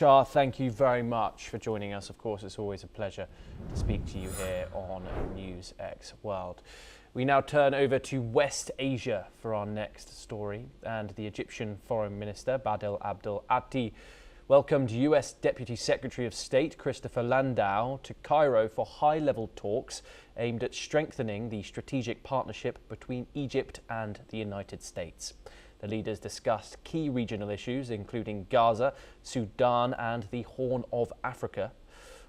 Shah, thank you very much for joining us. Of course, it's always a pleasure to speak to you here on NewsX World. We now turn over to West Asia for our next story, and the Egyptian Foreign Minister Badr Abdel-Aty welcomed US Deputy Secretary of State Christopher Landau to Cairo for high-level talks aimed at strengthening the strategic partnership between Egypt and the United States. The leaders discussed key regional issues, including Gaza, Sudan and the Horn of Africa.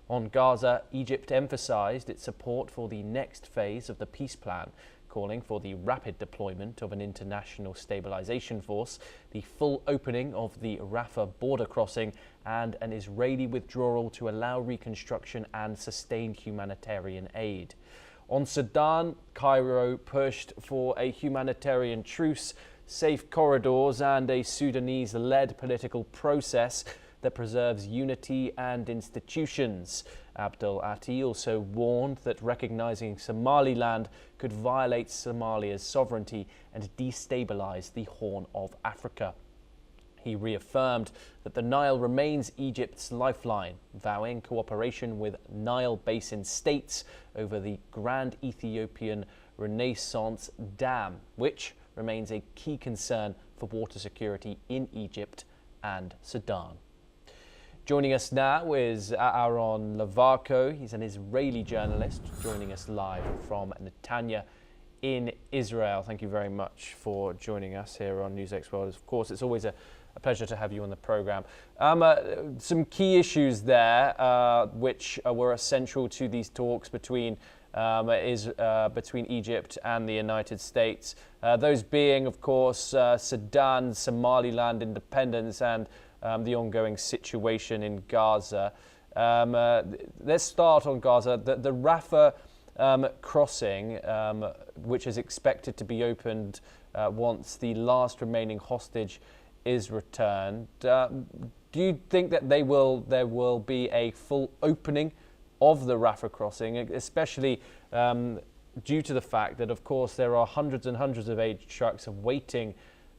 On Gaza, Egypt emphasized its support for the next phase of the peace plan, calling for the rapid deployment of an international stabilization force, the full opening of the Rafah border crossing, and an Israeli withdrawal to allow reconstruction and sustained humanitarian aid. On Sudan, Cairo pushed for a humanitarian truce, safe corridors and a Sudanese-led political process that preserves unity and institutions. Abdel-Aty also warned that recognizing Somaliland could violate Somalia's sovereignty and destabilize the Horn of Africa. He reaffirmed that the Nile remains Egypt's lifeline, vowing cooperation with Nile Basin states over the Grand Ethiopian Renaissance Dam, which remains a key concern for water security in Egypt and Sudan. Joining us now is Aaron Lavarco. He's an Israeli journalist joining us live from Netanya in Israel. Thank you very much for joining us here on NewsX World. Of course, it's always a pleasure to have you on the programme. Some key issues there which were essential to these talks between Egypt and the United States. Those being, of course, Sudan, Somaliland independence and the ongoing situation in Gaza. Let's start on Gaza. The Rafah crossing, which is expected to be opened once the last remaining hostage is returned. Do you think that there will be a full opening of the Rafah crossing, especially due to the fact that, of course, there are hundreds and hundreds of aid trucks waiting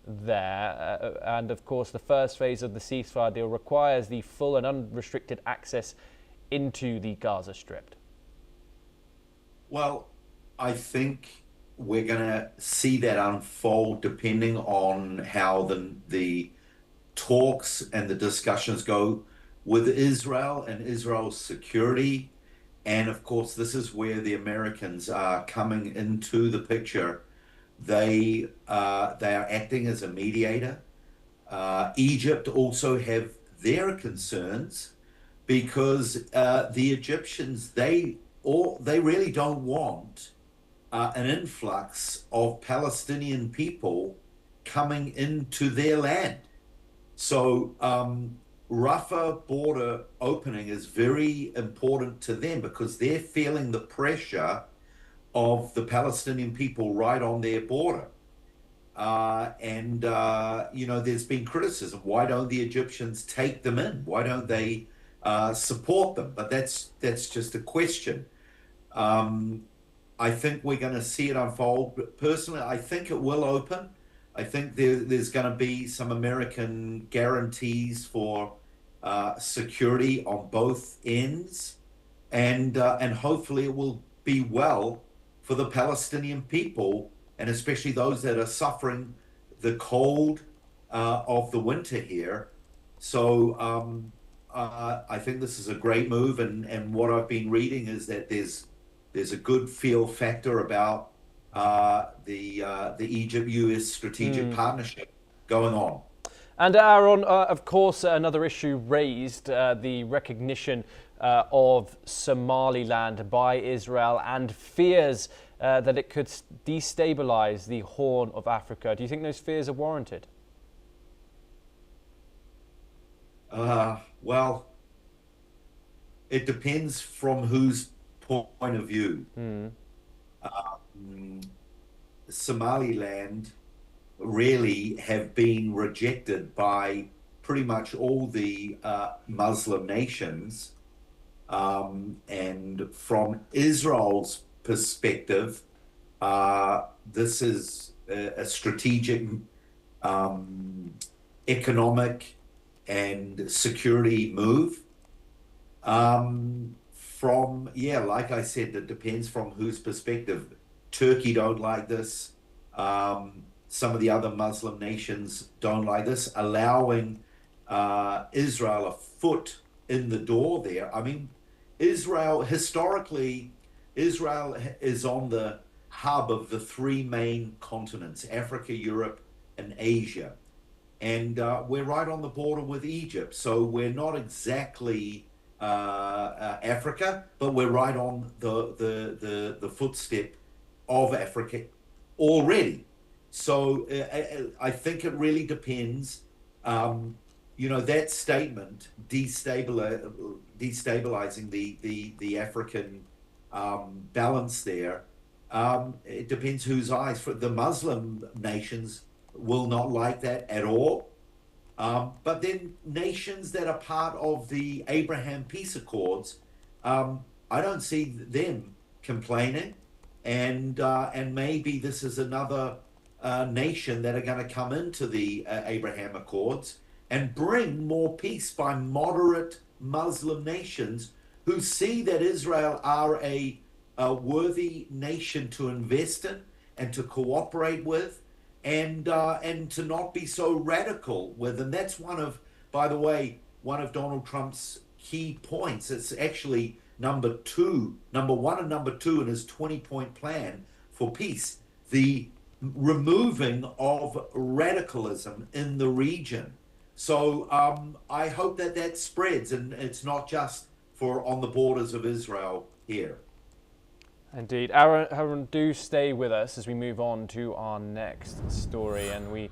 there, and of course the first phase of the ceasefire deal requires the full and unrestricted access into the Gaza Strip? Well, I think we're going to see that unfold depending on how the talks and the discussions go with Israel and Israel's security. And of course, this is where the Americans are coming into the picture. They are acting as a mediator. Egypt also have their concerns because the Egyptians, they really don't want an influx of Palestinian people coming into their land. So Rafah border opening is very important to them because they're feeling the pressure of the Palestinian people right on their border. There's been criticism. Why don't the Egyptians take them in? Why don't they support them? But that's just a question. I think we're going to see it unfold. But personally, I think it will open. I think there's going to be some American guarantees for security on both ends, and hopefully it will be well for the Palestinian people, and especially those that are suffering the cold of the winter here. So I think this is a great move, and what I've been reading is that there's a good feel factor about the Egypt-US strategic partnership going on. And Aaron, of course, another issue raised, the recognition of Somaliland by Israel and fears that it could destabilize the Horn of Africa. Do you think those fears are warranted? Well, it depends from whose point of view. Somaliland really have been rejected by pretty much all the Muslim nations. And from Israel's perspective, this is a strategic, economic, and security move. Like I said, it depends from whose perspective. Turkey don't like this. Some of the other Muslim nations don't like this, allowing Israel a foot in the door there. I mean, historically, Israel is on the hub of the three main continents, Africa, Europe, and Asia. And we're right on the border with Egypt. So we're not exactly Africa, but we're right on the footstep of Africa already. So I think it really depends. That statement destabilizing the African balance there. It depends whose eyes. For the Muslim nations will not like that at all. But then nations that are part of the Abraham Peace Accords, I don't see them complaining. And maybe this is another nation that are going to come into the Abraham Accords and bring more peace by moderate Muslim nations who see that Israel are a worthy nation to invest in and to cooperate with, and to not be so radical with. And that's by the way, one of Donald Trump's key points. It's actually number one and number two in his 20-point plan for peace, the removing of radicalism in the region. So I hope that spreads, and it's not just on the borders of Israel here. Indeed. Aaron, do stay with us as we move on to our next story, and we